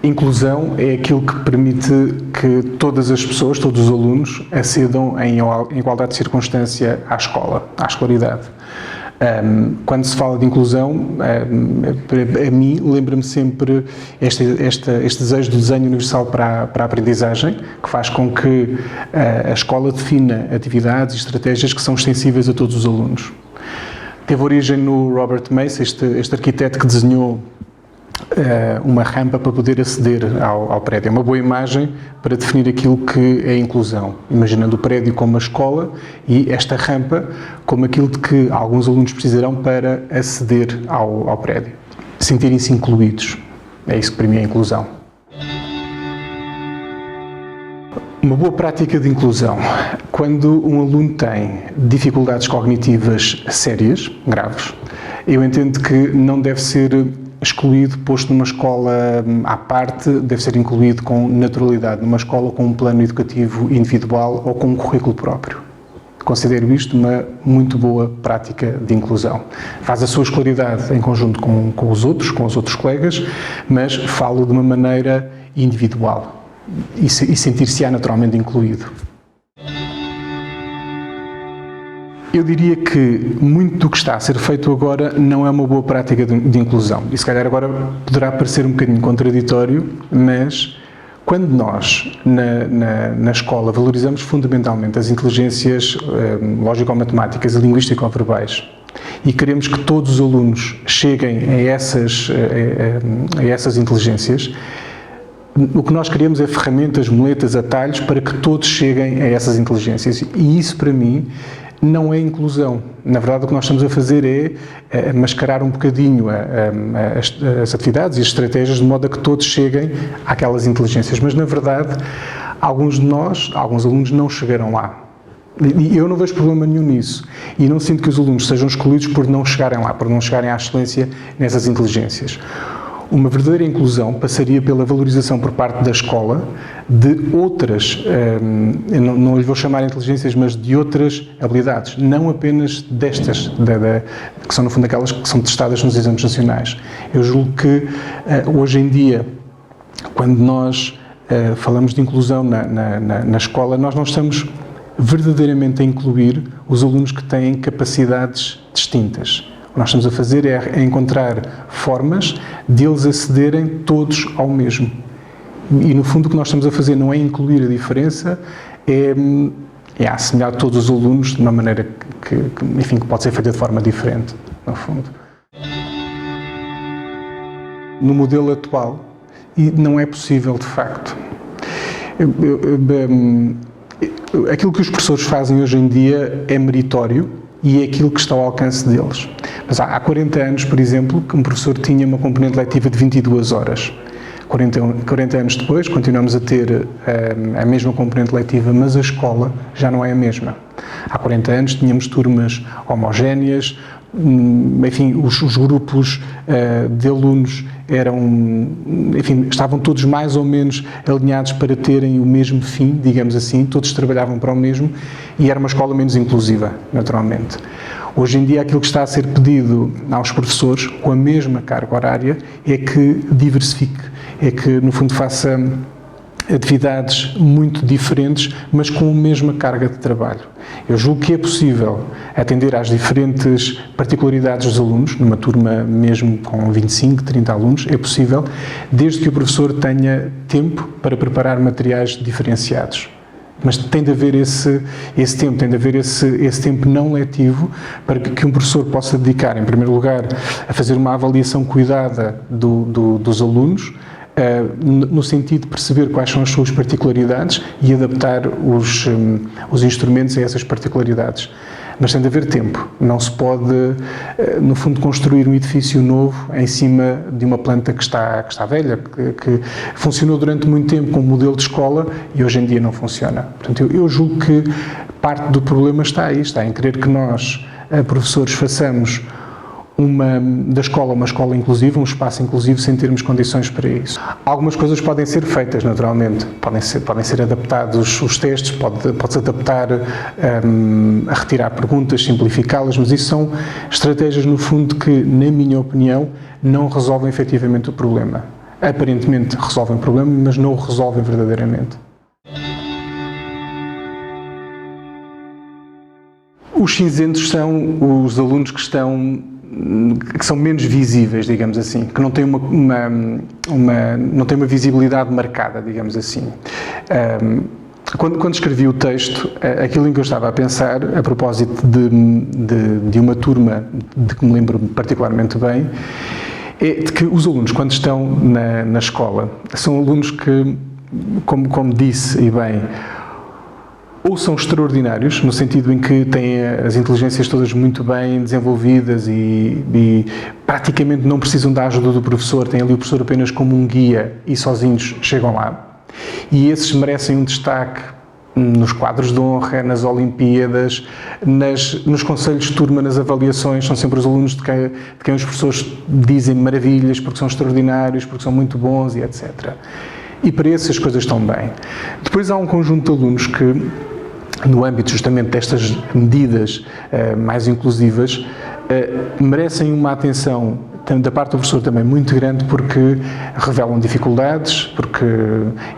Inclusão é aquilo que permite que todas as pessoas, todos os alunos, acedam em igualdade de circunstância à escola, à escolaridade. Quando se fala de inclusão, a mim lembra-me sempre este desejo do desenho universal para a aprendizagem, que faz com que a escola defina atividades e estratégias que são extensíveis a todos os alunos. Teve origem no Robert Mace, este arquiteto que desenhou uma rampa para poder aceder ao prédio. É uma boa imagem para definir aquilo que é inclusão, imaginando o prédio como uma escola e esta rampa como aquilo de que alguns alunos precisarão para aceder ao prédio. Sentirem-se incluídos, é isso que para mim é inclusão. Uma boa prática de inclusão. Quando um aluno tem dificuldades cognitivas sérias, graves, eu entendo que não deve ser excluído, posto numa escola à parte, deve ser incluído com naturalidade, numa escola com um plano educativo individual ou com um currículo próprio. Considero isto uma muito boa prática de inclusão. Faz a sua escolaridade em conjunto com os outros colegas, mas falo de uma maneira individual e sentir-se-á naturalmente incluído. Eu diria que muito do que está a ser feito agora não é uma boa prática de inclusão. E se calhar agora poderá parecer um bocadinho contraditório, mas quando nós, na escola, valorizamos fundamentalmente as inteligências lógico-matemáticas e linguístico-verbais e queremos que todos os alunos cheguem a essas inteligências, o que nós queremos é ferramentas, muletas, atalhos para que todos cheguem a essas inteligências. E isso, para mim, não é inclusão. Na verdade, o que nós estamos a fazer é mascarar um bocadinho as atividades e as estratégias de modo a que todos cheguem àquelas inteligências. Mas, na verdade, alguns de nós, alguns alunos, não chegaram lá. E eu não vejo problema nenhum nisso. E não sinto que os alunos sejam excluídos por não chegarem lá, por não chegarem à excelência nessas inteligências. Uma verdadeira inclusão passaria pela valorização por parte da escola de outras, não lhe vou chamar inteligências, mas de outras habilidades, não apenas destas, que são no fundo aquelas que são testadas nos exames nacionais. Eu julgo que hoje em dia, quando nós falamos de inclusão na escola, nós não estamos verdadeiramente a incluir os alunos que têm capacidades distintas. O que nós estamos a fazer é encontrar formas de eles acederem todos ao mesmo. E, no fundo, o que nós estamos a fazer não é incluir a diferença, é assemelhar todos os alunos de uma maneira que pode ser feita de forma diferente, no fundo. No modelo atual, e não é possível, de facto. Aquilo que os professores fazem hoje em dia é meritório e é aquilo que está ao alcance deles. Mas há 40 anos, por exemplo, que um professor tinha uma componente letiva de 22 horas. 40 anos depois, continuamos a ter a mesma componente letiva, mas a escola já não é a mesma. Há 40 anos tínhamos turmas homogéneas, enfim, os grupos de alunos estavam todos mais ou menos alinhados para terem o mesmo fim, digamos assim, todos trabalhavam para o mesmo e era uma escola menos inclusiva, naturalmente. Hoje em dia, aquilo que está a ser pedido aos professores, com a mesma carga horária, é que diversifique, é que, no fundo, faça atividades muito diferentes, mas com a mesma carga de trabalho. Eu julgo que é possível atender às diferentes particularidades dos alunos, numa turma mesmo com 25, 30 alunos, é possível, desde que o professor tenha tempo para preparar materiais diferenciados. Mas tem de haver esse tempo, tem de haver esse tempo não letivo para que um professor possa dedicar, em primeiro lugar, a fazer uma avaliação cuidada dos alunos, no sentido de perceber quais são as suas particularidades e adaptar os instrumentos a essas particularidades. Mas tem de haver tempo, não se pode, no fundo, construir um edifício novo em cima de uma planta que está velha, que funcionou durante muito tempo como modelo de escola e hoje em dia não funciona. Portanto, eu julgo que parte do problema está aí, está em querer que nós, professores, façamos da escola uma escola inclusiva, um espaço inclusivo, sem termos condições para isso. Algumas coisas podem ser feitas, naturalmente. Podem ser adaptados os testes, pode-se adaptar a retirar perguntas, simplificá-las, mas isso são estratégias, no fundo, que, na minha opinião, não resolvem efetivamente o problema. aparentemente resolvem o problema, mas não o resolvem verdadeiramente. Os cinzentos são os alunos que são menos visíveis, digamos assim, que não têm não têm uma visibilidade marcada, digamos assim. Quando escrevi o texto, aquilo em que eu estava a pensar, a propósito de uma turma de que me lembro particularmente bem, é de que os alunos, quando estão na escola, são alunos que, como disse e bem, ou são extraordinários, no sentido em que têm as inteligências todas muito bem desenvolvidas e praticamente não precisam da ajuda do professor, têm ali o professor apenas como um guia e sozinhos chegam lá. E esses merecem um destaque nos quadros de honra, nas Olimpíadas, nos conselhos de turma, nas avaliações, são sempre os alunos de quem os professores dizem maravilhas, porque são extraordinários, porque são muito bons e etc. E para esses as coisas estão bem. Depois há um conjunto de alunos que, no âmbito justamente destas medidas mais inclusivas, merecem uma atenção da parte do professor também muito grande, porque revelam dificuldades, porque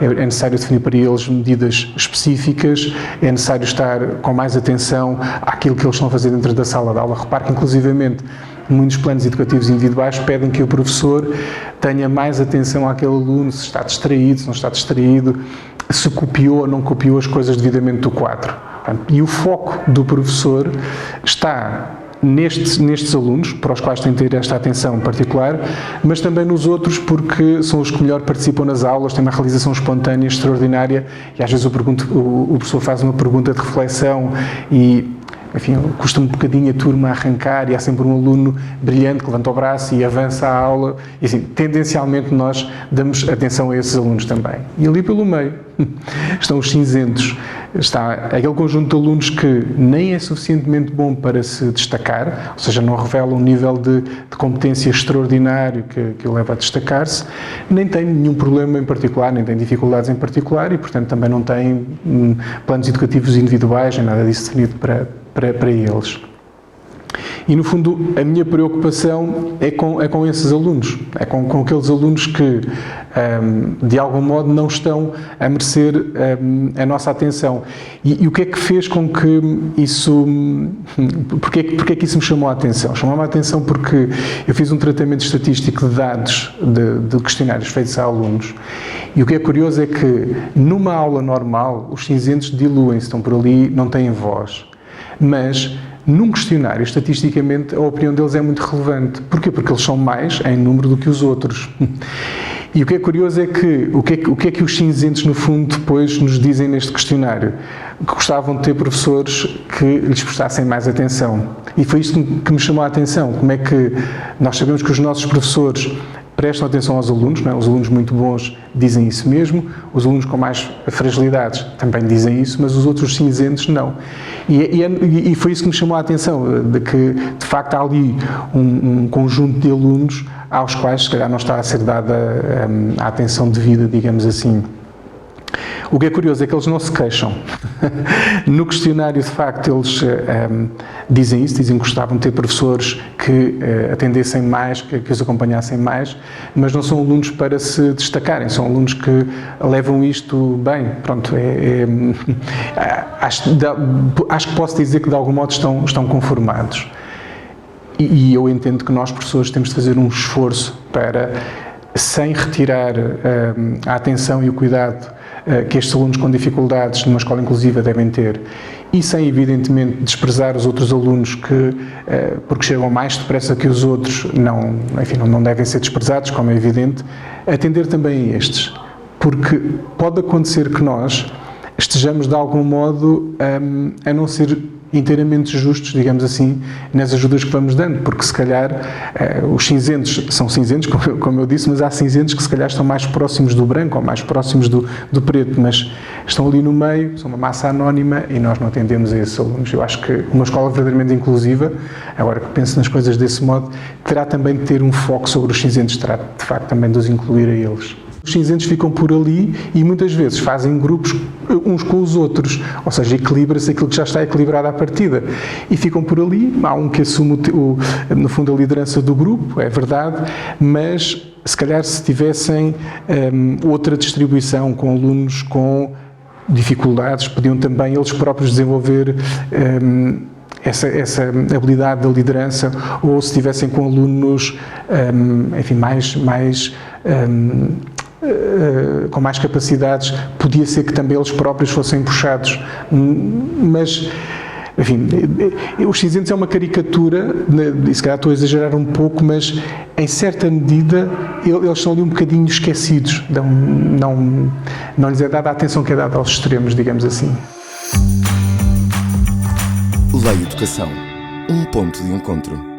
é necessário definir para eles medidas específicas, é necessário estar com mais atenção àquilo que eles estão a fazer dentro da sala de aula. Repare que, inclusivamente, muitos planos educativos individuais pedem que o professor tenha mais atenção àquele aluno, se está distraído, se não está distraído, se copiou ou não copiou as coisas devidamente do quadro. E o foco do professor está nestes alunos, para os quais tem que ter esta atenção particular, mas também nos outros, porque são os que melhor participam nas aulas, têm uma realização espontânea extraordinária, e às vezes o professor faz uma pergunta de reflexão e, enfim, custa um bocadinho a turma a arrancar e há sempre um aluno brilhante que levanta o braço e avança a aula, e assim, tendencialmente nós damos atenção a esses alunos também. E ali pelo meio estão os cinzentos, está aquele conjunto de alunos que nem é suficientemente bom para se destacar, ou seja, não revela um nível de competência extraordinário que o leva a destacar-se, nem tem nenhum problema em particular, nem tem dificuldades em particular e, portanto, também não tem planos educativos individuais, nem nada disso definido para eles. E, no fundo, a minha preocupação é com esses alunos, é com aqueles alunos que, de algum modo, não estão a merecer a nossa atenção. E o que é que fez com que isso... Porque é que isso me chamou a atenção? Chamou-me a atenção porque eu fiz um tratamento estatístico de dados de questionários feitos a alunos, e o que é curioso é que, numa aula normal, os cinzentos diluem-se, estão por ali, não têm voz. Mas, num questionário, estatisticamente, a opinião deles é muito relevante. Porquê? Porque eles são mais em número do que os outros. E o que é curioso é que o que é que os cinzentos, no fundo, depois nos dizem neste questionário? Que gostavam de ter professores que lhes prestassem mais atenção. E foi isto que me chamou a atenção. Como é que nós sabemos que os nossos professores prestam atenção aos alunos, não é? Os alunos muito bons dizem isso mesmo, os alunos com mais fragilidades também dizem isso, mas os outros cinzentos não. E foi isso que me chamou a atenção, de que de facto há ali um conjunto de alunos aos quais se calhar não está a ser dada a atenção devida, digamos assim. O que é curioso é que eles não se queixam. No questionário, de facto, eles dizem isso, dizem que gostavam de ter professores que atendessem mais, que os acompanhassem mais, mas não são alunos para se destacarem, são alunos que levam isto bem. Pronto, acho que posso dizer que de algum modo estão conformados. E eu entendo que nós, professores, temos de fazer um esforço para, sem retirar a atenção e o cuidado que estes alunos com dificuldades numa escola inclusiva devem ter, e sem, evidentemente, desprezar os outros alunos que, porque chegam mais depressa que os outros, não devem ser desprezados, como é evidente, atender também a estes. Porque pode acontecer que nós estejamos, de algum modo, a não ser inteiramente justos, digamos assim, nas ajudas que vamos dando, porque se calhar os cinzentos são cinzentos, como eu disse, mas há cinzentos que se calhar estão mais próximos do branco ou mais próximos do preto, mas estão ali no meio, são uma massa anónima e nós não atendemos a esses alunos. Eu acho que uma escola verdadeiramente inclusiva, agora que penso nas coisas desse modo, terá também de ter um foco sobre os cinzentos, terá de facto também de os incluir a eles. Os cinzentos ficam por ali e muitas vezes fazem grupos uns com os outros, ou seja, equilibra-se aquilo que já está equilibrado à partida. E ficam por ali, há um que assume, no fundo, a liderança do grupo, é verdade, mas se calhar se tivessem outra distribuição com alunos com dificuldades, podiam também eles próprios desenvolver essa habilidade da liderança, ou se estivessem com alunos, enfim, com mais capacidades, podia ser que também eles próprios fossem puxados. Mas, enfim, os cinzentos é uma caricatura, e se calhar estou a exagerar um pouco, mas em certa medida eles são ali um bocadinho esquecidos, não lhes é dada a atenção que é dada aos extremos, digamos assim. Lei Educação, um ponto de encontro.